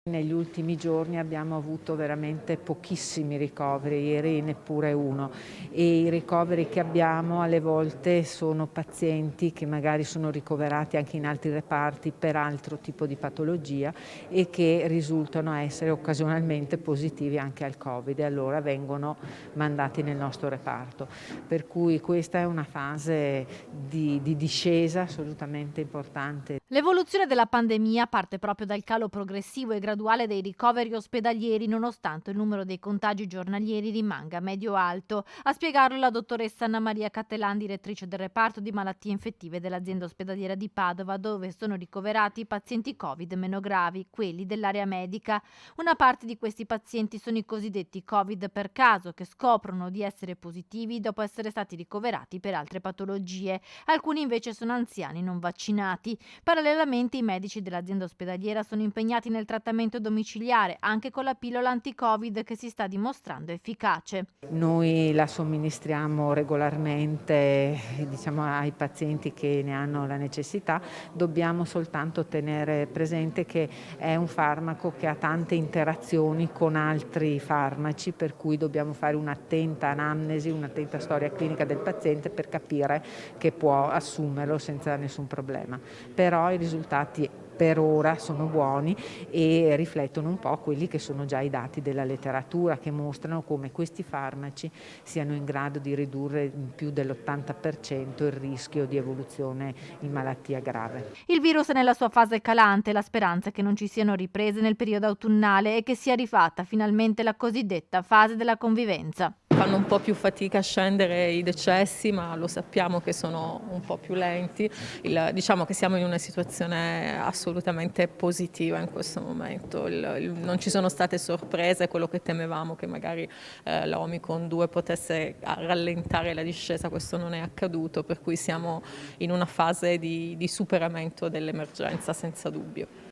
Negli ultimi giorni abbiamo avuto veramente pochissimi ricoveri, ieri neppure uno, e i ricoveri che abbiamo alle volte sono pazienti che magari sono ricoverati anche in altri reparti per altro tipo di patologia e che risultano essere occasionalmente positivi anche al Covid e allora vengono mandati nel nostro reparto. Per cui questa è una fase di discesa assolutamente importante. L'evoluzione della pandemia parte proprio dal calo progressivo e graduale dei ricoveri ospedalieri, nonostante il numero dei contagi giornalieri rimanga medio-alto. A spiegarlo la dottoressa Anna Maria Cattelan, direttrice del reparto di malattie infettive dell'azienda ospedaliera di Padova, dove sono ricoverati i pazienti Covid meno gravi, quelli dell'area medica. Una parte di questi pazienti sono i cosiddetti Covid per caso, che scoprono di essere positivi dopo essere stati ricoverati per altre patologie. Alcuni invece sono anziani non vaccinati. Parallelamente i medici dell'azienda ospedaliera sono impegnati nel trattamento domiciliare, anche con la pillola anti-Covid che si sta dimostrando efficace. Noi la somministriamo regolarmente, diciamo, ai pazienti che ne hanno la necessità. Dobbiamo soltanto tenere presente che è un farmaco che ha tante interazioni con altri farmaci, per cui dobbiamo fare un'attenta anamnesi, un'attenta storia clinica del paziente per capire che può assumerlo senza nessun problema. Però i risultati per ora sono buoni e riflettono un po' quelli che sono già i dati della letteratura, che mostrano come questi farmaci siano in grado di ridurre in più dell'80% il rischio di evoluzione in malattia grave. Il virus è nella sua fase calante, la speranza è che non ci siano riprese nel periodo autunnale e che sia arrivata finalmente la cosiddetta fase della convivenza. Fanno un po' più fatica a scendere i decessi, ma lo sappiamo che sono un po' più lenti. Diciamo che siamo in una situazione assolutamente positiva in questo momento. Non ci sono state sorprese, quello che temevamo che magari l'Omicron 2 potesse rallentare la discesa, questo non è accaduto, per cui siamo in una fase di superamento dell'emergenza senza dubbio.